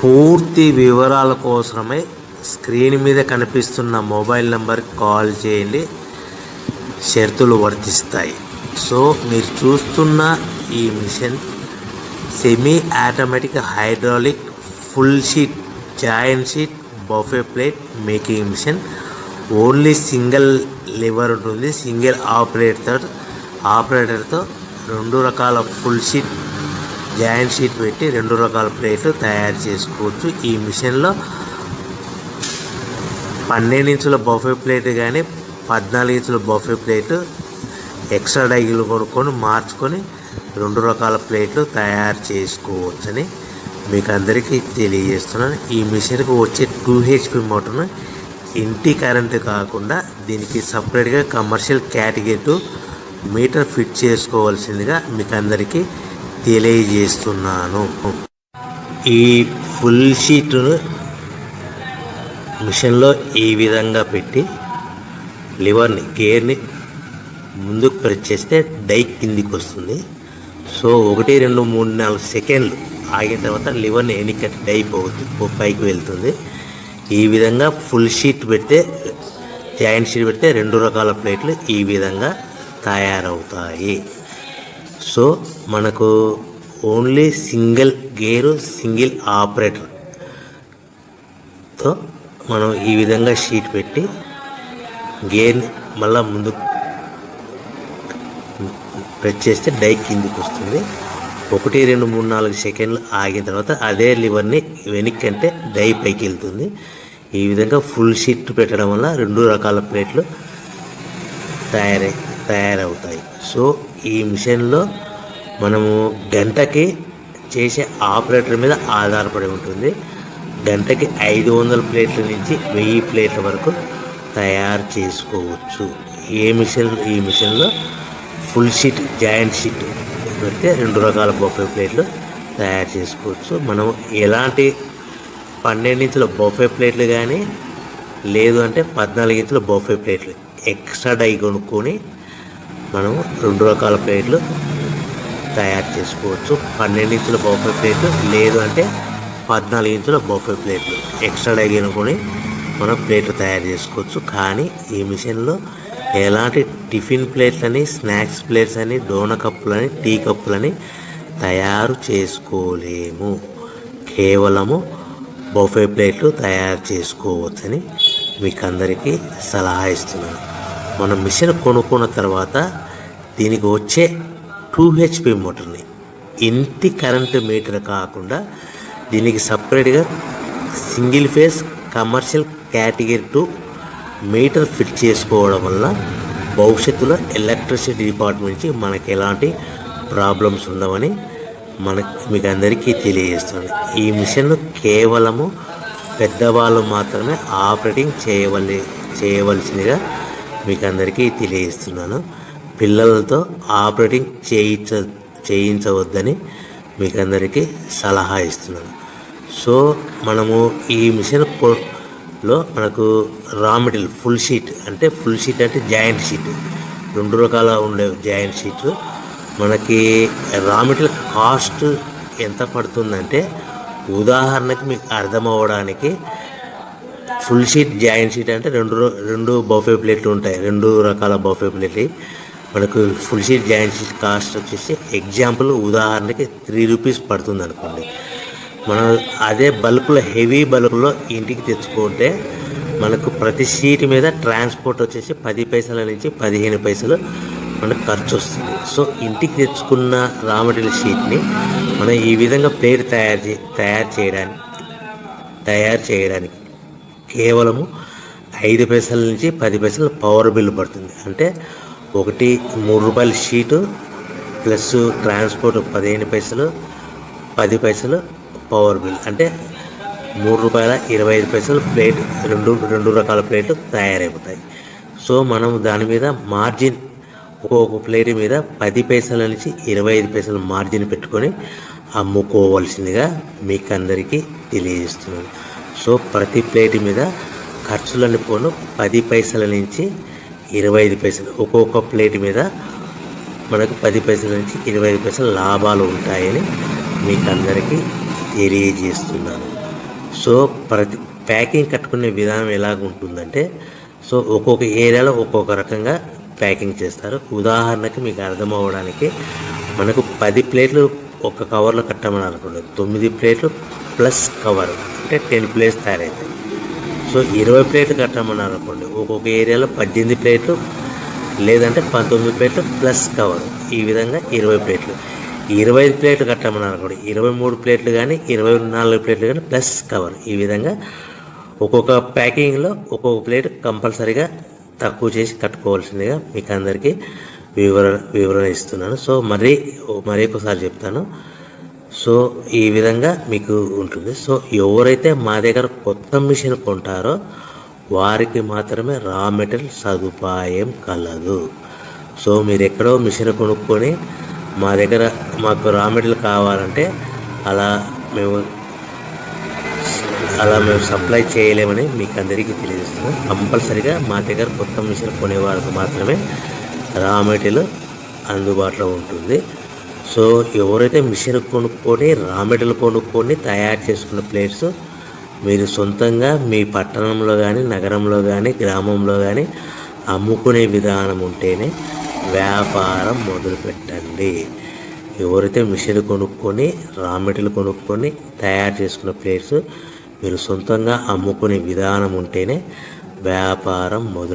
పూర్తి వివరాల కోసమై స్క్రీన్ మీద కనిపిస్తున్న మొబైల్ నెంబర్కి కాల్ చేయండి, షరతులు వర్తిస్తాయి. సో మీరు చూస్తున్న ఈ machine semi automatic hydraulic full sheet joint sheet buffet plate making machine. Only single lever ఉంటుంది. సింగిల్ ఆపరేటర్తో 2 రకాల ఫుల్ షీట్ జాయింట్ షీట్ పెట్టి 2 రకాల ప్లేట్లు తయారు చేసుకోవచ్చు. ఈ మిషన్లో 12 ఇంచుల బఫే ప్లేట్ కానీ 14 ఇంచుల బఫే ప్లేట్ ఎక్స్ట్రా డైలు కొనుక్కొని మార్చుకొని 2 రకాల ప్లేట్లు తయారు చేసుకోవచ్చని మీకు అందరికీ తెలియజేస్తున్నాను. ఈ మిషన్కి వచ్చే 2 HP మోటార్ను ఇంటి కరెంటు కాకుండా దీనికి సపరేట్గా కమర్షియల్ కేటగిరీ 2 మీటర్ ఫిట్ చేసుకోవాల్సిందిగా మీకు అందరికీ తెలియజేస్తున్నాను. ఈ ఫుల్ షీట్ను మిషన్లో ఈ విధంగా పెట్టి లివర్ని గేర్ని ముందుకు ప్రెస్ చేస్తే డై కిందికి వస్తుంది. సో 1 2 3 4 సెకండ్లు ఆగిన తర్వాత లివర్ని ఎన్నికట్టి డై పైకి వెళ్తుంది. ఈ విధంగా ఫుల్ షీట్ పెడితే జాయింట్ షీట్ పెడితే 2 రకాల ప్లేట్లు ఈ విధంగా తయారవుతాయి. సో మనకు ఓన్లీ సింగిల్ గేరు సింగిల్ ఆపరేటర్తో మనం ఈ విధంగా షీట్ పెట్టి గేర్ని మళ్ళీ ముందు ప్రెస్ చేస్తే డై కిందికి వస్తుంది. 1 2 3 4 సెకండ్లు ఆగిన తర్వాత అదే లివర్ని వెనక్కి అంటే డై పైకి వెళ్తుంది. ఈ విధంగా ఫుల్ షీట్ పెట్టడం వల్ల 2 రకాల ప్లేట్లు తయారవుతాయి. సో ఈ మిషన్లో మనము గంటకి చేసే ఆపరేటర్ మీద ఆధారపడి ఉంటుంది. గంటకి 500 ప్లేట్ల నుంచి 1000 ప్లేట్ల వరకు తయారు చేసుకోవచ్చు. ఈ మిషన్లో ఫుల్ షీట్ జాయింట్ షీట్ పెడితే 2 రకాల బఫే ప్లేట్లు తయారు చేసుకోవచ్చు. మనం ఎలాంటి 12 ఇంచుల బఫే ప్లేట్లు కానీ లేదు అంటే 14 ఇంచుల బఫే ప్లేట్లు ఎక్స్ట్రా డై కొనుక్కొని మనం 2 రకాల ప్లేట్లు తయారు చేసుకోవచ్చు. 12 ఇంచుల బఫే ప్లేట్లు లేదు అంటే 14 ఇంచుల బఫే ప్లేట్లు ఎక్స్ట్రా డై కొనుక్కొని మనం ప్లేట్లు తయారు చేసుకోవచ్చు. కానీ ఈ మిషన్లో ఎలాంటి టిఫిన్ ప్లేట్లని స్నాక్స్ ప్లేట్స్ అని డోనా కప్పులని టీ కప్పులని తయారు చేసుకోలేము. కేవలము బఫే ప్లేట్లు తయారు చేసుకోవచ్చని మీకు అందరికీ సలహా ఇస్తున్నాను. మనం మిషన్ కొనుక్కున్న తర్వాత దీనికి వచ్చే 2 HP మోటార్ని ఇంటి కరెంటు మీటర్ కాకుండా దీనికి సపరేట్గా single phase commercial category 2 metre fit చేసుకోవడం వల్ల భవిష్యత్తులో ఎలక్ట్రిసిటీ డిపార్ట్మెంట్ నుంచి మనకి ఎలాంటి ప్రాబ్లమ్స్ ఉండవని మీకు అందరికీ తెలియజేస్తున్నాను. ఈ మిషన్ కేవలము పెద్దవాళ్ళు మాత్రమే ఆపరేటింగ్ చేయవలసిందిగా మీకు అందరికీ తెలియజేస్తున్నాను. పిల్లలతో ఆపరేటింగ్ చేయించవద్దని మీకు అందరికీ సలహా ఇస్తున్నాను. సో మనము ఈ మిషన్లో మనకు రా మెటీరియల్ ఫుల్ షీట్ అంటే జాయింట్ షీట్ 2 రకాల ఉండే జాయింట్ షీట్ మనకి రా మెటీరియల్ కాస్ట్ ఎంత పడుతుందంటే ఉదాహరణకి మీకు అర్థం అవ్వడానికి ఫుల్ షీట్ జాయింట్ షీట్ అంటే 2 బఫే ప్లేట్లు ఉంటాయి. 2 రకాల బఫే ప్లేట్లు మనకు full sheet joint sheet cost వచ్చేసి ఎగ్జాంపుల్ ఉదాహరణకి 3 రూపీస్ పడుతుంది అనుకోండి. మనం అదే బల్క్లో హెవీ బల్క్లో ఇంటికి తెచ్చుకుంటే మనకు ప్రతి షీట్ మీద ట్రాన్స్పోర్ట్ వచ్చేసి 10 పైసల నుంచి 15 పైసలు మనకు ఖర్చు వస్తుంది. సో ఇంటికి తెచ్చుకున్న రా మెటీరియల్ షీట్ని మనం ఈ విధంగా ప్లేట్ తయారు చేయడానికి కేవలము 5 పైసల నుంచి 10 పైసలు పవర్ బిల్ పడుతుంది. అంటే 3 రూపాయల షీటు ప్లస్ ట్రాన్స్పోర్ట్ 15 పైసలు 10 పైసలు పవర్ బిల్ అంటే 3 రూపాయల 25 పైసలు ప్లేట్ 2 రకాల ప్లేట్లు తయారైపోతాయి. సో మనం దాని మీద మార్జిన్ ఒక్కొక్క ప్లేట్ మీద 10 పైసల నుంచి 25 పైసలు మార్జిన్ పెట్టుకొని అమ్ముకోవాల్సిందిగా మీకు అందరికీ తెలియజేస్తున్నాను. సో ప్రతి ప్లేట్ మీద ఖర్చులన్నీ పోను 10 పైసల నుంచి 25 పైసలు ఒక్కొక్క ప్లేట్ మీద మనకు 10 పైసల నుంచి 25 పైసలు లాభాలు ఉంటాయని మీకు అందరికీ తెలియజేస్తున్నాను. సో ప్రతి ప్యాకింగ్ కట్టుకునే విధానం ఎలాగ ఉంటుందంటే, సో ఒక్కొక్క ఏరియాలో ఒక్కొక్క రకంగా ప్యాకింగ్ చేస్తారు. ఉదాహరణకి మీకు అర్థం అవ్వడానికి, మనకు 10 ప్లేట్లు ఒక కవర్లో కట్టమని అనుకోండి, 9 ప్లేట్లు ప్లస్ కవర్ అంటే 10 ప్లేట్స్ తయారవుతాయి. సో 20 ప్లేట్లు కట్టమన్నారు అనుకోండి, ఒక్కొక్క ఏరియాలో 18 ప్లేట్లు లేదంటే 19 ప్లేట్లు ప్లస్ కవర్, ఈ విధంగా 20 ప్లేట్లు. 25 ప్లేట్లు కట్టమన్నారు అనుకోండి, 23 ప్లేట్లు కానీ 24 ప్లేట్లు కానీ ప్లస్ కవర్, ఈ విధంగా ఒక్కొక్క ప్యాకింగ్లో ఒక్కొక్క ప్లేట్ కంపల్సరీగా తక్కువ చేసి కట్టుకోవాల్సిందిగా మీకు అందరికీ వివరణ ఇస్తున్నాను. సో మరీ ఒకసారి చెప్తాను. సో ఈ విధంగా మీకు ఉంటుంది. సో ఎవరైతే మా దగ్గర కొత్త మిషన్ కొంటారో వారికి మాత్రమే రా మెటీరియల్ సదుపాయం కలదు. సో మీరు ఎక్కడో మిషన్ కొనుక్కొని మా దగ్గర మాకు రా మెటీరియల్ కావాలంటే అలా మేము సప్లై చేయలేమని మీకు అందరికీ తెలియజేస్తున్నాం. కంపల్సరీగా మా దగ్గర కొత్త మిషన్ కొనేవారికి మాత్రమే రా మెటీరియల్ అందుబాటులో ఉంటుంది. సో ఎవరైతే మిషన్ కొనుక్కొని రా మెటీరియల్ కొనుక్కొని తయారు చేసుకున్న ప్లేట్స్ మీరు సొంతంగా మీ పట్టణంలో కానీ నగరంలో కానీ గ్రామంలో కానీ అమ్ముకునే విధానం ఉంటేనే వ్యాపారం మొదలుపెట్టండి. ఎవరైతే మిషన్ కొనుక్కొని రా మెటీరియల్ కొనుక్కొని తయారు చేసుకున్న ప్లేట్స్ మీరు సొంతంగా అమ్ముకునే విధానం ఉంటేనే వ్యాపారం మొదలు